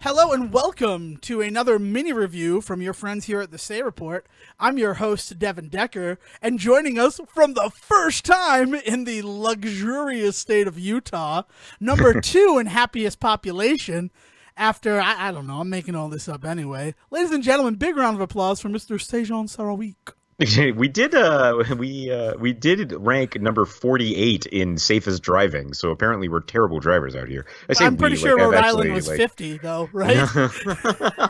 Hello and welcome to another mini review from your friends here at the Say Report. I'm your host, Devon Decker, and joining us from the first time in the luxurious state of Utah, number 2 in happiest population, after, I don't know, I'm making all this up anyway. Ladies and gentlemen, big round of applause for Mr. Sejohn Sarawik. We did rank number 48 in safest driving, so apparently we're terrible drivers out here. I say I'm pretty we, sure like I've Rhode Island actually was like 50, though, right?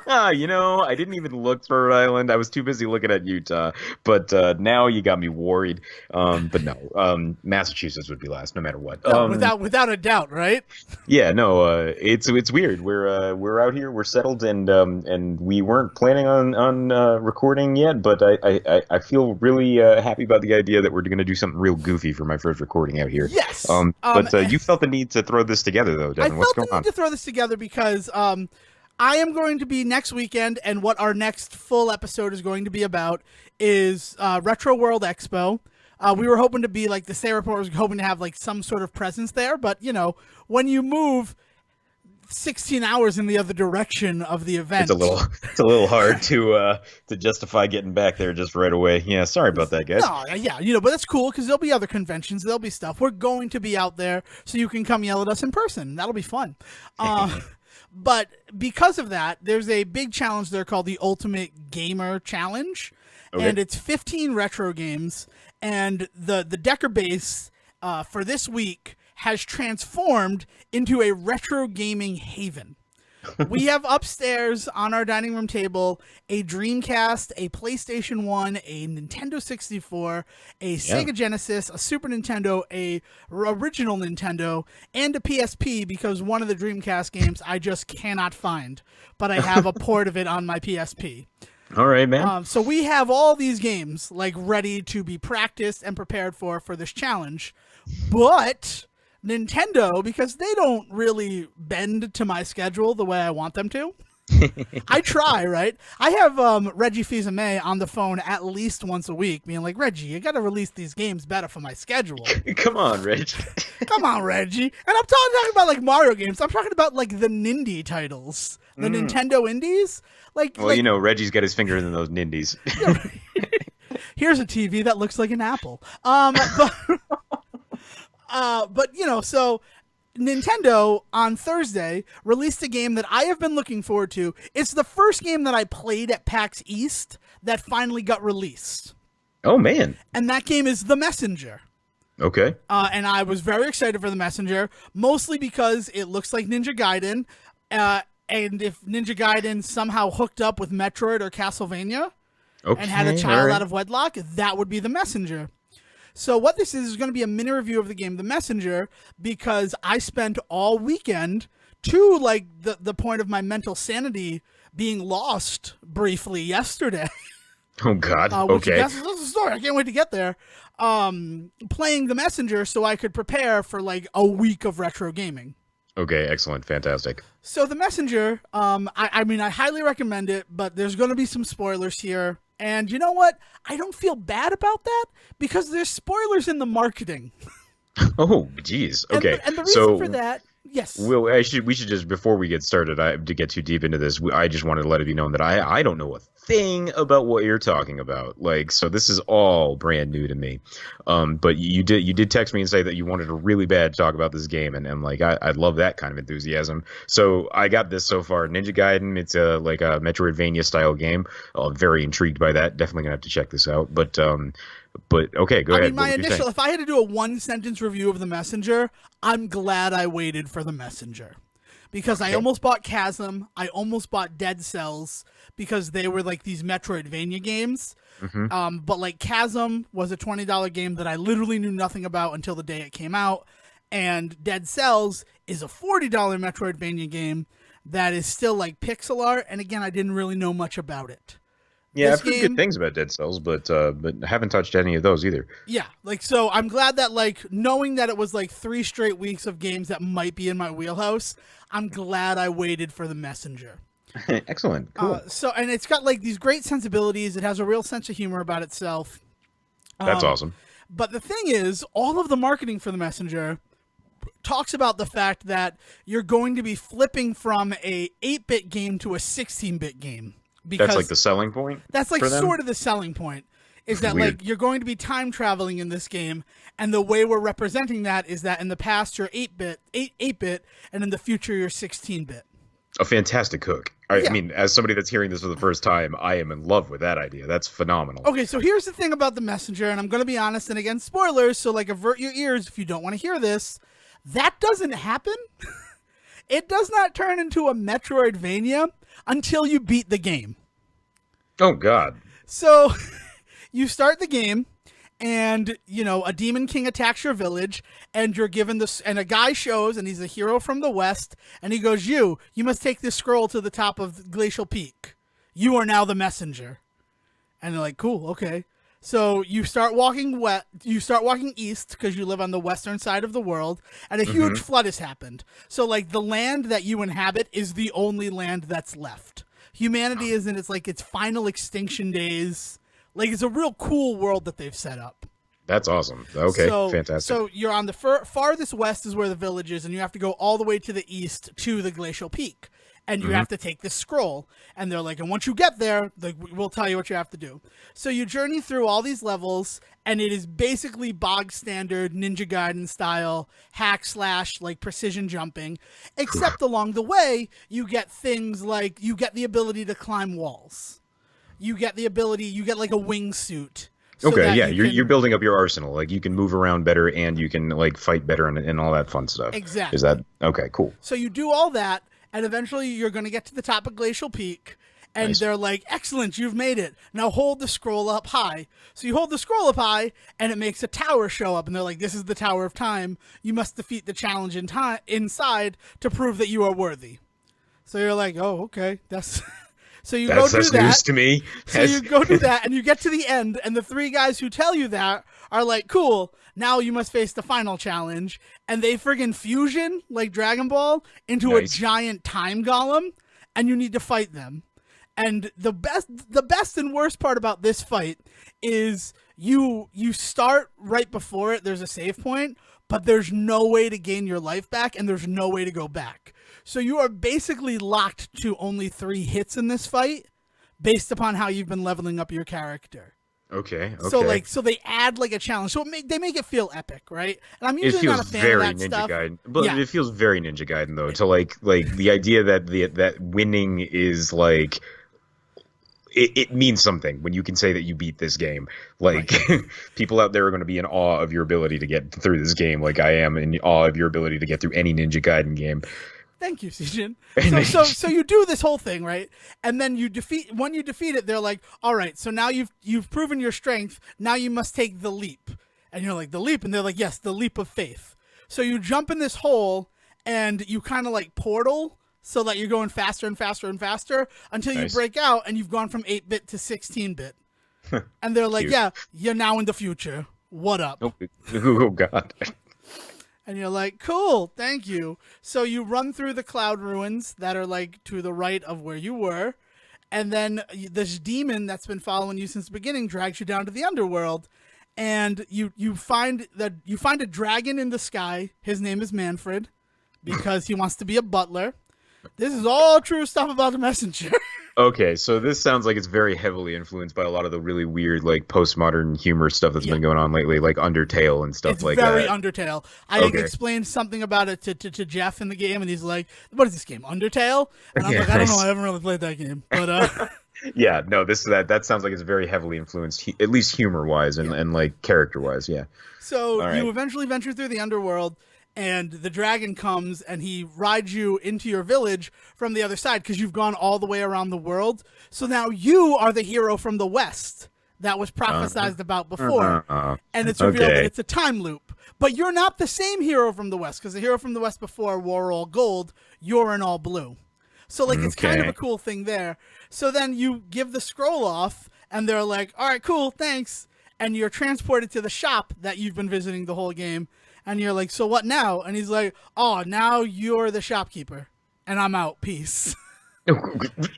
I didn't even look for Rhode Island. I was too busy looking at Utah. But now you got me worried. But no, Massachusetts would be last, no matter what. No, without a doubt, right? Yeah, no, it's weird. We're out here, we're settled, and we weren't planning on recording yet, but I feel really happy about the idea that we're going to do something real goofy for my first recording out here. Yes. But you felt the need to throw this together, though, Devin. What's going I felt the on? need to throw this together because I am going to be next weekend, and what our next full episode is going to be about is Retro World Expo. We were hoping to be like the Say Report was hoping to have like some sort of presence there, but you know, when you move 16 hours in the other direction of the event, It's a little hard to justify getting back there just right away. Yeah, sorry about that, guys. No, yeah, but that's cool because there'll be other conventions, there'll be stuff. We're going to be out there, so you can come yell at us in person. That'll be fun. But because of that, there's a big challenge there called the Ultimate Gamer Challenge, and it's 15 retro games. And the Decker base for this week has transformed into a retro gaming haven. We have upstairs on our dining room table a Dreamcast, a PlayStation 1, a Nintendo 64, a Sega Genesis, a Super Nintendo, a original Nintendo, and a PSP because one of the Dreamcast games I just cannot find, but I have a port of it on my PSP. All right, man. So we have all these games like ready to be practiced and prepared for this challenge, but Nintendo, because they don't really bend to my schedule the way I want them to. I try, right? I have Reggie Fils-Aimé on the phone at least once a week, being like, Reggie, you got to release these games better for my schedule. Come on, Reg. Come on, Reggie. And I'm talking about like Mario games. I'm talking about like the Nindy titles, the Nintendo Indies. Well, you know, Reggie's got his fingers in those nindies. Here's a TV that looks like an apple. But you know, so Nintendo on Thursday released a game that I have been looking forward to. It's the first game that I played at PAX East that finally got released. Oh, man. And that game is The Messenger. Okay. And I was very excited for The Messenger, mostly because it looks like Ninja Gaiden. And if Ninja Gaiden somehow hooked up with Metroid or Castlevania and had a child out of wedlock, that would be The Messenger. So what this is going to be a mini review of the game The Messenger, because I spent all weekend to like the point of my mental sanity being lost briefly yesterday. Oh, God. Okay. That's the story. I can't wait to get there. Playing The Messenger so I could prepare for like a week of retro gaming. Okay, excellent. Fantastic. So The Messenger, I mean, I highly recommend it, but there's going to be some spoilers here. And you know what? I don't feel bad about that because there's spoilers in the marketing. Oh, geez. Okay. And the reason for that, yes. Well, we should just, before we get started, to get too deep into this, I just wanted to let it be known that I don't know a thing about what you're talking about. Like, so this is all brand new to me. But you did text me and say that you wanted to really bad talk about this game, and like I love that kind of enthusiasm. So I got this so far. Ninja Gaiden. It's like a Metroidvania style game. I'm very intrigued by that. Definitely gonna have to check this out. But okay, go ahead. I mean, my initial, if I had to do a one sentence review of The Messenger, I'm glad I waited for The Messenger. Because I almost bought Chasm, I almost bought Dead Cells, because they were like these Metroidvania games. But like Chasm was a $20 game that I literally knew nothing about until the day it came out. And Dead Cells is a $40 Metroidvania game that is still like pixel art. And again, I didn't really know much about it. Yeah, I've heard good things about Dead Cells, but haven't touched any of those either. Yeah, like, so I'm glad that, like, knowing that it was, like, 3 straight weeks of games that might be in my wheelhouse, I'm glad I waited for The Messenger. Excellent, cool. And it's got, like, these great sensibilities. It has a real sense of humor about itself. That's awesome. But the thing is, all of the marketing for The Messenger talks about the fact that you're going to be flipping from a 8-bit game to a 16-bit game. That's like Because the selling point that's like for them? sort of the selling point, is that Weird. like you're going to be time traveling in this game, and the way we're representing that is that in the past you're 8-bit, and in the future you're 16-bit. A fantastic hook. I Yeah. mean, as somebody that's hearing this for the first time, I am in love with that idea. That's phenomenal. Okay, so here's the thing about the messenger, and I'm going to be honest, and again, spoilers, so like avert your ears if you don't want to hear this. That doesn't happen. It does not turn into a Metroidvania until you beat the game. Oh God. So you start the game, and a demon king attacks your village, and you're given this, and a guy shows, and he's a hero from the west, and he goes, you must take this scroll to the top of Glacial Peak. You are now the messenger. And they're like, cool, okay. So you start walking east because you live on the western side of the world, and a huge flood has happened. So like the land that you inhabit is the only land that's left. Humanity is in its final extinction days. Like, it's a real cool world that they've set up. That's awesome. Okay, fantastic. So you're on the farthest west is where the village is, and you have to go all the way to the east to the Glacial Peak. And you have to take this scroll. And they're like, and once you get there, we'll tell you what you have to do. So you journey through all these levels, and it is basically bog standard Ninja Gaiden style hack slash, like precision jumping. Except along the way, you get things like, you get the ability to climb walls. You get like a wingsuit. So okay, yeah, you're building up your arsenal. Like, you can move around better, and you can like fight better, and all that fun stuff. Exactly. Is that okay? Cool. So you do all that, and eventually you're going to get to the top of Glacial Peak, and Nice. they're like, excellent, you've made it. Now hold the scroll up high. So you hold the scroll up high, and it makes a tower show up, and they're like, this is the Tower of Time. You must defeat the challenge inside to prove that you are worthy. So you're like, oh, okay, that's... So you go do That's that. news to me. So you go do that, and you get to the end, and the three guys who tell you that are like, cool, now you must face the final challenge. And they friggin' fusion, like Dragon Ball, into Nice. a giant time golem, and you need to fight them. And the best and worst part about this fight is you start right before it, there's a save point, but there's no way to gain your life back, and there's no way to go back. So you are basically locked to only 3 hits in this fight, based upon how you've been leveling up your character. Okay. So they add like a challenge. So they make it feel epic, right? And I'm It usually feels not a fan very of that Ninja stuff. Gaiden, but Yeah. it feels very Ninja Gaiden though. To like the idea that that winning is like it means something when you can say that you beat this game. Like people out there are going to be in awe of your ability to get through this game. Like I am in awe of your ability to get through any Ninja Gaiden game. Thank you, Sejohn. So you do this whole thing, right? And then when you defeat it, they're like, all right, so now you've proven your strength. Now you must take the leap. And you're like, the leap? And they're like, yes, the leap of faith. So you jump in this hole, and you kind of like portal, so that you're going faster and faster and faster until you Nice. break out, and you've gone from 8-bit to 16-bit. And they're like, Cute. yeah, you're now in the future. What up? Oh God. And you're like, cool, thank you. So you run through the cloud ruins that are like to the right of where you were. And then this demon that's been following you since the beginning drags you down to the underworld. And you find a dragon in the sky. His name is Manfred because he wants to be a butler. This is all true stuff about the messenger. Okay, so this sounds like it's very heavily influenced by a lot of the really weird, like, postmodern humor stuff that's been going on lately, like Undertale and stuff It's like very that. Undertale. I explained something about it to Jeff in the game, and he's like, "What is this game? Undertale?" And I'm like, "I don't know. I haven't really played that game." But Yeah, no, that sounds like it's very heavily influenced, at least humor-wise and like character-wise, yeah. so All right. you eventually venture through the underworld, and the dragon comes and he rides you into your village from the other side because you've gone all the way around the world. So now you are the hero from the west that was prophesized about before. And it's revealed that it's a time loop. But you're not the same hero from the west, because the hero from the west before wore all gold. You're in all blue. So like it's kind of a cool thing there. So then you give the scroll off, and they're like, all right, cool, thanks. And you're transported to the shop that you've been visiting the whole game. And you're like, so what now? And he's like, oh, now you're the shopkeeper. And I'm out. Peace.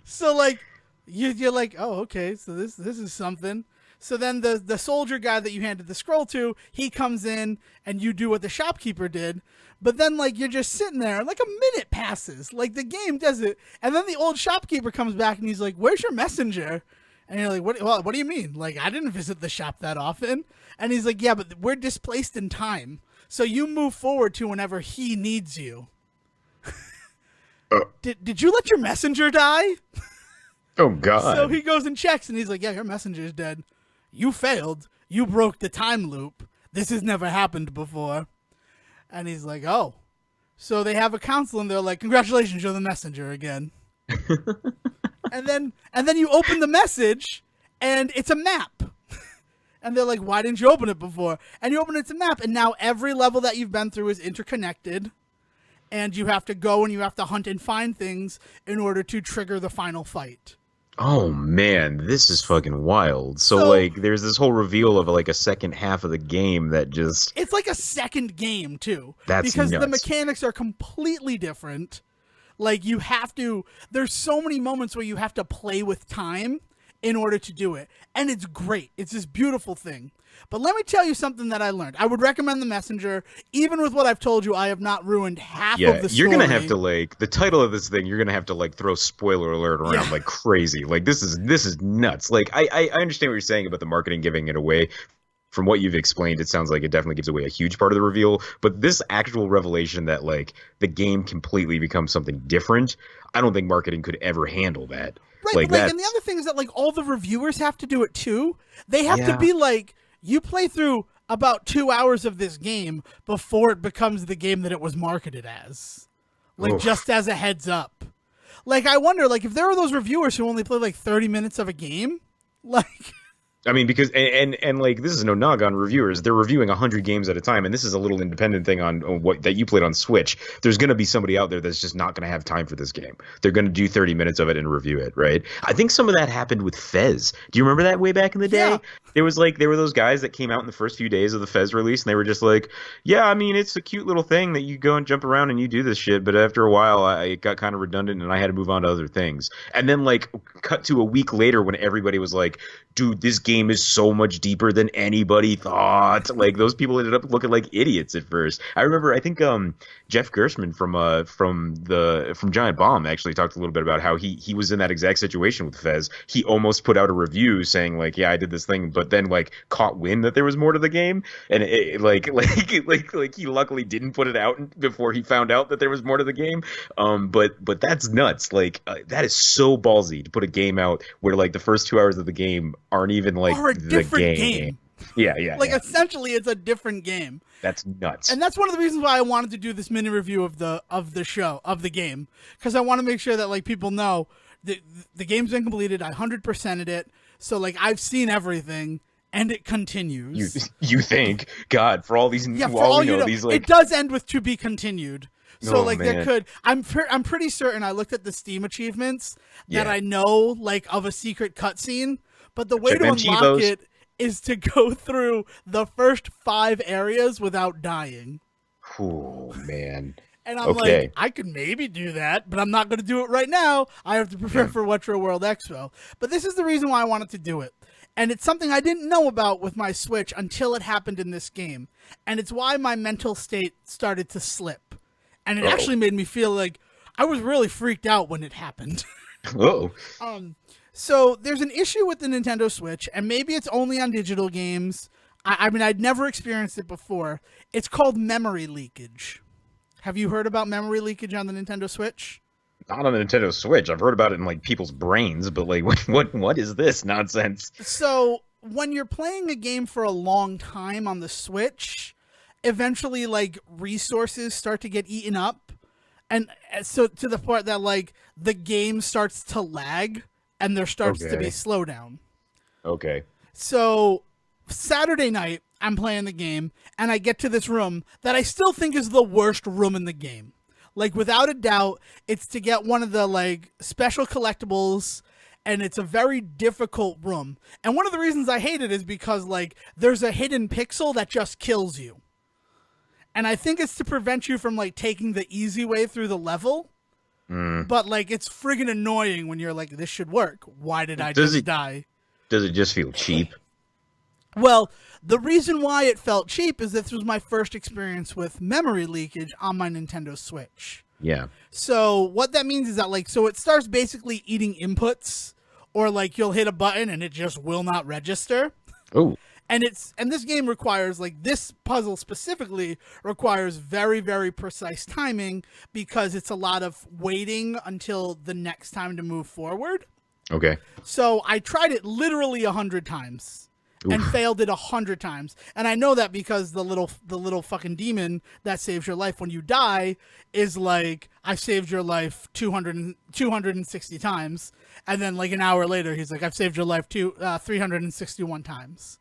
So like you're like, oh, okay, so this is something. So then the soldier guy that you handed the scroll to, he comes in and you do what the shopkeeper did. But then like you're just sitting there, like a minute passes, like the game does it, and then the old shopkeeper comes back and he's like, "Where's your messenger?" And you're like, "What? Well, what do you mean? Like I didn't visit the shop that often." And he's like, "Yeah, but we're displaced in time, so you move forward to whenever he needs you." Did you let your messenger die? Oh God. So he goes and checks, and he's like, "Yeah, your messenger's dead. You failed. You broke the time loop. This has never happened before." And he's like, "Oh." So they have a council, and they're like, "Congratulations, you're the messenger again." and then you open the message, and it's a map. And they're like, "Why didn't you open it before?" And you open it, it's a map, and now every level that you've been through is interconnected. And you have to go and you have to hunt and find things in order to trigger the final fight. Oh man, this is fucking wild. So like there's this whole reveal of like a second half of the game that just it's like a second game too. That's because nuts. The mechanics are completely different. Like you have to there's so many moments where you have to play with time in order to do it. And it's great. It's this beautiful thing. But let me tell you something that I learned. I would recommend The Messenger. Even with what I've told you, I have not ruined half of the story. You're gonna have to like the title of this thing. You're gonna have to like throw spoiler alert around like crazy. Like this is nuts. Like I understand what you're saying about the marketing giving it away. From what you've explained, it sounds like it definitely gives away a huge part of the reveal. But this actual revelation that like the game completely becomes something different, I don't think marketing could ever handle that. Right, like, and the other thing is that like all the reviewers have to do it too. They have to be like, you play through about 2 hours of this game before it becomes the game that it was marketed as. Like, just as a heads up. Like, I wonder, like, if there were those reviewers who only played, like, 30 minutes of a game, like... I mean, because and like this is no knock on reviewers. They're reviewing 100 games at a time, and this is a little independent thing on what that you played on Switch. There's going to be somebody out there that's just not going to have time for this game. They're going to do 30 minutes of it and review it, right? I think some of that happened with Fez. Do you remember that way back in the day? Yeah. There were those guys that came out in the first few days of the Fez release, and they were just like, "Yeah, I mean, it's a cute little thing that you go and jump around and you do this shit." But after a while, it got kind of redundant, and I had to move on to other things. And then, like, cut to a week later when everybody was like, "Dude, this game is so much deeper than anybody thought." Like those people ended up looking like idiots at first. I remember, I think Jeff Gershman from Giant Bomb actually talked a little bit about how he was in that exact situation with Fez. He almost put out a review saying like, "Yeah, I did this thing," but then like caught wind that there was more to the game, and like he luckily didn't put it out before he found out that there was more to the game. But that's nuts. Like that is so ballsy to put a game out where like the first 2 hours of the game aren't even like the game. Yeah. Like essentially it's a different game. That's nuts. And that's one of the reasons why I wanted to do this mini review of the game, because I want to make sure that like people know the game's been completed. I 100%ed it. So like I've seen everything and it continues. You think, God, for all these these like it does end with "to be continued." So like man. there could I'm pretty certain I looked at the Steam achievements that I know like of a secret cutscene, but the way to unlock it is to go through the first 5 areas without dying. Oh man. And I'm like, I could maybe do that, but I'm not going to do it right now. I have to prepare for Retro World Expo. But this is the reason why I wanted to do it. And it's something I didn't know about with my Switch until it happened in this game. And it's why my mental state started to slip. And it actually made me feel like I was really freaked out when it happened. So there's an issue with the Nintendo Switch, and maybe it's only on digital games. I mean, I'd never experienced it before. It's called memory leakage. Have you heard about memory leakage on the Nintendo Switch? Not on the Nintendo Switch. I've heard about it in like people's brains, but like, what is this nonsense? So when you're playing a game for a long time on the Switch, eventually like resources start to get eaten up, and so to the point that like the game starts to lag and there starts to be slowdown. Okay. So Saturday night, I'm playing the game, and I get to this room that I still think is the worst room in the game. Like, without a doubt, it's to get one of the, like, special collectibles, and it's a very difficult room. And one of the reasons I hate it is because, like, there's a hidden pixel that just kills you. And I think it's to prevent you from, like, taking the easy way through the level. But, like, it's friggin' annoying when you're like, this should work. Why did I just die? Does it just feel cheap? Well, the reason why it felt cheap is this was my first experience with memory leakage on my Nintendo Switch. Yeah. So what that means is that like, so it starts basically eating inputs, or like you'll hit a button and it just will not register. Oh. And this game requires, like, this puzzle specifically requires very, very precise timing because it's a lot of waiting until the next time to move forward. Okay. So I tried it literally 100 times and failed it 100 times. And I know that because the little fucking demon that saves your life when you die is like, I saved your life 260 times. And then like an hour later, he's like, I've saved your life 361 times.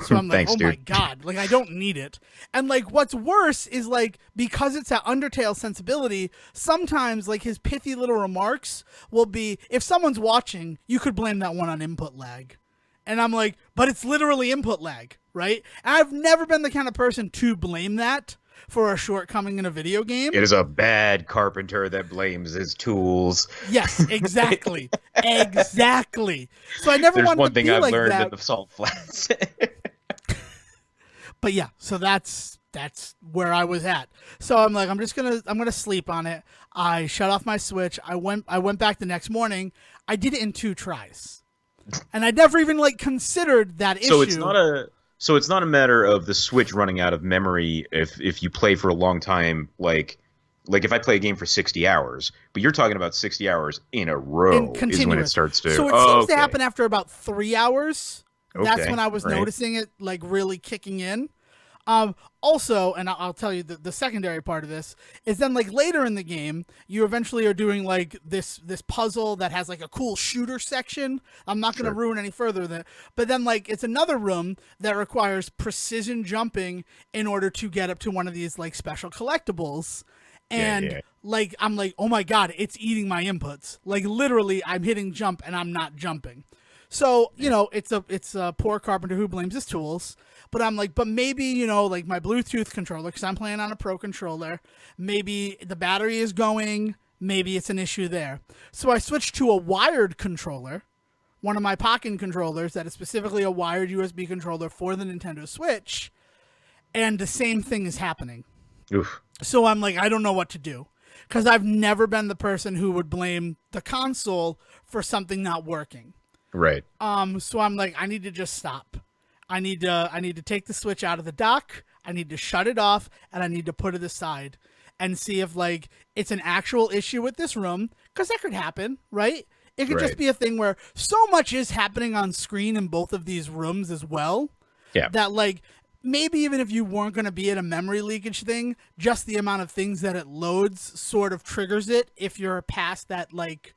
So I'm like, Thanks, oh dude. my God, like I don't need it. And like what's worse is like, because it's that Undertale sensibility, sometimes like his pithy little remarks will be, if someone's watching, you could blame that one on input lag. And I'm like, but it's literally input lag, right? And I've never been the kind of person to blame that for a shortcoming in a video game. It is a bad carpenter that blames his tools. Yes, exactly. Exactly. So I never There's wanted one to thing be I've like learned that. in the Salt Flats. But yeah, so that's where I was at. So I'm like, I'm gonna sleep on it. I shut off my Switch. I went back the next morning. I did it in 2 tries, and I never even like considered that issue. So it's not a matter of the Switch running out of memory if you play for a long time, like if I play a game for 60 hours, but you're talking about 60 hours in a row is when it starts to. So it seems to happen after about 3 hours. That's Okay, when I was right. noticing it like really kicking in. Also, and I'll tell you the secondary part of this is then like later in the game, you eventually are doing like this puzzle that has like a cool shooter section. I'm not going to ruin any further than, but then like it's another room that requires precision jumping in order to get up to one of these like special collectibles. And like, I'm like, oh my God, it's eating my inputs. Like literally I'm hitting jump and I'm not jumping. So, you know, it's a poor carpenter who blames his tools. But I'm like, but maybe, you know, like my Bluetooth controller, because I'm playing on a Pro controller, maybe the battery is going, maybe it's an issue there. So I switched to a wired controller, one of my pocket controllers that is specifically a wired USB controller for the Nintendo Switch, and the same thing is happening. Oof. So I'm like, I don't know what to do. Because I've never been the person who would blame the console for something not working. Right. So I'm like, I need to just stop. I need to take the Switch out of the dock. I need to shut it off, and I need to put it aside and see if like it's an actual issue with this room, because that could happen, right? It could just be a thing where so much is happening on screen in both of these rooms as well. Yeah. That like maybe even if you weren't going to be at a memory leakage thing, just the amount of things that it loads sort of triggers it if you're past that like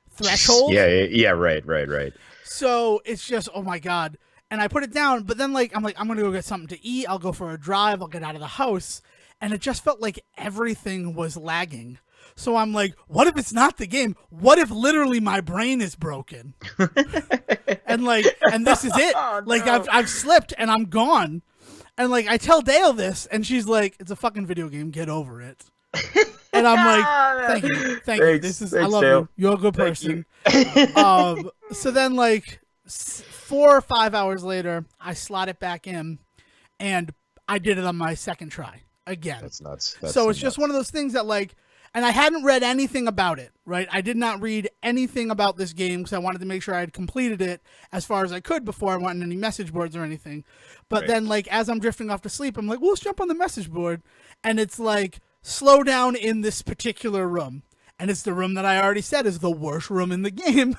threshold. Yeah, right. So it's just, oh my God. And I put it down, but then like I'm going to go get something to eat. I'll go for a drive. I'll get out of the house. And it just felt like everything was lagging. So I'm like, what if it's not the game? What if literally my brain is broken? and this is it. Oh, like no. I've slipped and I'm gone. And like I tell Dale this and she's like, it's a fucking video game. Get over it. And I'm like, thank you. Thanks, I love Dale. you. You're a good person. So then like 4 or 5 hours later, I slot it back in and I did it on my second try again. That's nuts. So it's just one of those things that like, and I hadn't read anything about it, right? I did not read anything about this game because I wanted to make sure I had completed it as far as I could before I went on any message boards or anything. But then like, as I'm drifting off to sleep, I'm like, well, let's jump on the message board. And it's like, slow down in this particular room. And it's the room that I already said is the worst room in the game.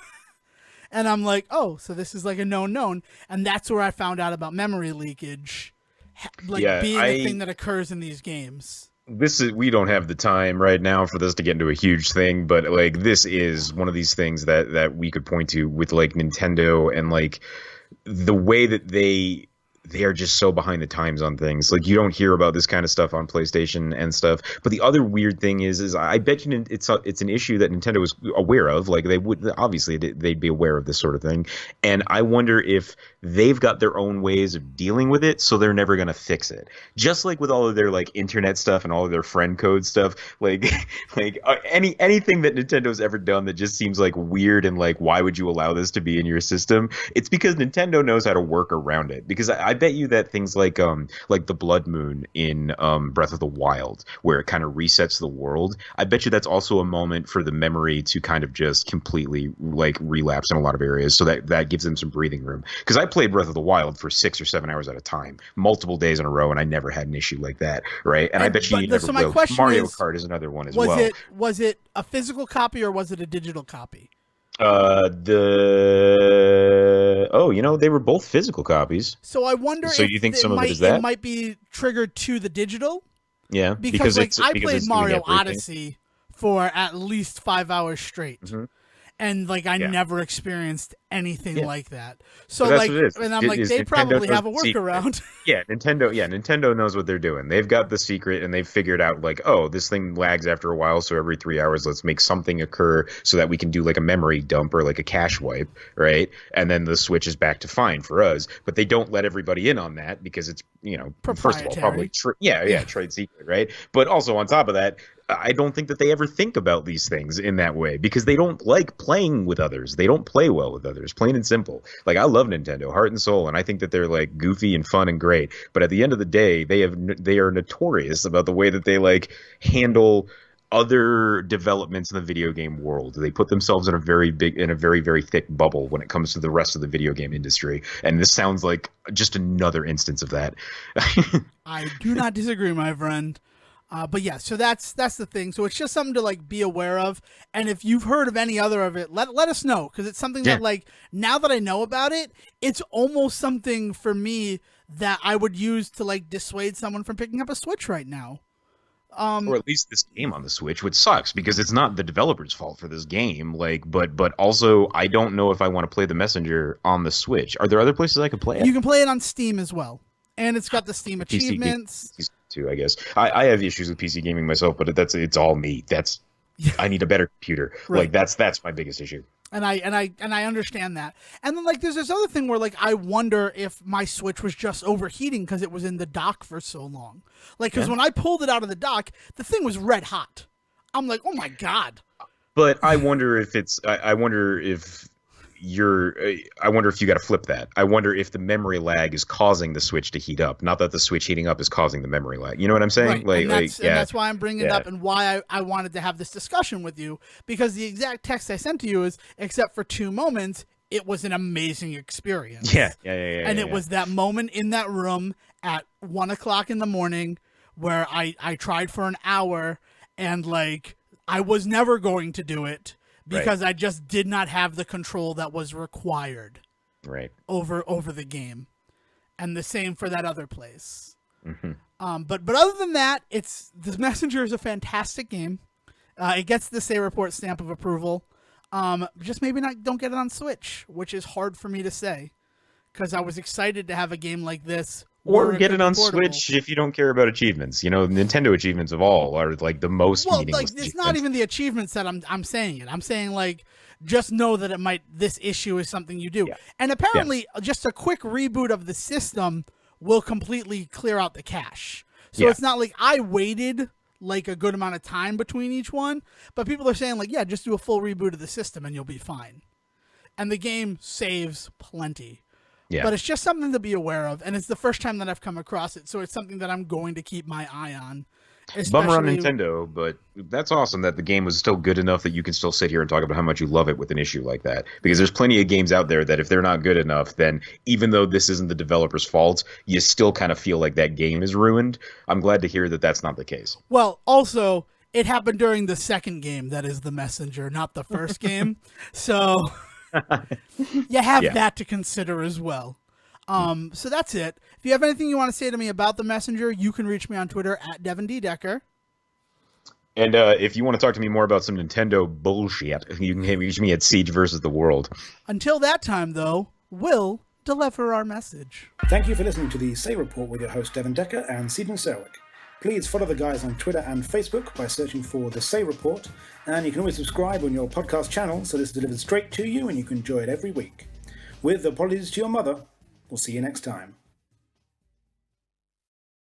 And I'm like, oh, so this is like a known. And that's where I found out about memory leakage, like being a thing that occurs in these games. We don't have the time right now for this to get into a huge thing, but like this is one of these things that we could point to with like Nintendo and like the way that they they are just so behind the times on things. Like you don't hear about this kind of stuff on PlayStation and stuff. But the other weird thing is I bet you it's an issue that Nintendo was aware of. Like they would obviously they'd be aware of this sort of thing. And I wonder if they've got their own ways of dealing with it, so they're never gonna fix it. Just like with all of their like internet stuff and all of their friend code stuff, like anything that Nintendo's ever done that just seems like weird and like why would you allow this to be in your system? It's because Nintendo knows how to work around it. Because I bet you that things like the Blood Moon in Breath of the Wild, where it kind of resets the world, I bet you that's also a moment for the memory to kind of just completely like relapse in a lot of areas, so that gives them some breathing room. Because I played Breath of the Wild for 6 or 7 hours at a time, multiple days in a row, and I never had an issue like that, right? And I bet you never so my will. question Mario is, Kart is another one as well. Was it a physical copy or was it a digital copy? They were both physical copies. So I wonder So if you think some of it is that? it might be triggered to the digital. Yeah, Because like I played it's doing Mario everything. Odyssey for at least 5 hours straight. Mhm. And like I Yeah. never experienced anything Yeah. like that. So But that's like, what it is. and I'm like, Is they Nintendo probably knows have a the secret. workaround. Nintendo knows what they're doing. They've got the secret, and they've figured out like, oh, this thing lags after a while, so every 3 hours, let's make something occur so that we can do like a memory dump or like a cache wipe, right? And then the Switch is back to fine for us. But they don't let everybody in on that because it's first of all probably trade secret, right? But also on top of that, I don't think that they ever think about these things in that way because they don't like playing with others. They don't play well with others, plain and simple. Like I love Nintendo, heart and soul, and I think that they're like goofy and fun and great. But at the end of the day, they are notorious about the way that they like handle other developments in the video game world. They put themselves in a very very thick bubble when it comes to the rest of the video game industry. And this sounds like just another instance of that. I do not disagree, my friend. But yeah, so that's the thing. So it's just something to like be aware of. And if you've heard of any other of it, let us know, because it's something that like now that I know about it, it's almost something for me that I would use to like dissuade someone from picking up a Switch right now. Or at least this game on the Switch, which sucks because it's not the developer's fault for this game. Like, but also I don't know if I want to play The Messenger on the Switch. Are there other places I could play it? You can play it on Steam as well, and it's got the Steam achievements. Too, I guess. I have issues with PC gaming myself, but it's all me. I need a better computer. Right. Like that's my biggest issue. And I understand that. And then like there's this other thing where like I wonder if my Switch was just overheating because it was in the dock for so long. Like because when I pulled it out of the dock, the thing was red hot. I'm like, oh my god. But I wonder if I wonder if you got to flip that. I wonder if the memory lag is causing the Switch to heat up, not that the Switch heating up is causing the memory lag. You know what I'm saying? Right. And that's why I'm bringing it up and why I wanted to have this discussion with you, because the exact text I sent to you is, except for 2 moments, it was an amazing experience. Yeah. And it was that moment in that room at 1 o'clock in the morning where I tried for an hour and like I was never going to do it, because I just did not have the control that was required over the game. And the same for that other place. Mm-hmm. But other than that, The Messenger is a fantastic game. It gets the Say Report stamp of approval. Just maybe don't get it on Switch, which is hard for me to say, because I was excited to have a game like this. Or get it on Switch if you don't care about achievements. You know, Nintendo achievements of all are like the most meaningless. Like, it's not even the achievements that I'm saying it. I'm saying like just know that this issue is something you do. Yeah. And apparently just a quick reboot of the system will completely clear out the cache. So it's not like I waited like a good amount of time between each one, but people are saying like, yeah, just do a full reboot of the system and you'll be fine. And the game saves plenty. Yeah. But it's just something to be aware of, and it's the first time that I've come across it, so it's something that I'm going to keep my eye on. Bummer on Nintendo, but that's awesome that the game was still good enough that you can still sit here and talk about how much you love it with an issue like that. Because there's plenty of games out there that if they're not good enough, then even though this isn't the developer's fault, you still kind of feel like that game is ruined. I'm glad to hear that that's not the case. Well, also, it happened during the second game, that is The Messenger, not the first game. So you have that to consider as well. So that's it. If you have anything you want to say to me about The Messenger, you can reach me on Twitter at Devon D. Decker. And if you want to talk to me more about some Nintendo bullshit, you can reach me at Siege versus the World. Until that time, though, we'll deliver our message. Thank you for listening to the Say Report with your host Devon Decker and Sejohn Selwick. Please follow the guys on Twitter and Facebook by searching for The Say Report, and you can always subscribe on your podcast channel so this is delivered straight to you and you can enjoy it every week. With apologies to your mother, we'll see you next time.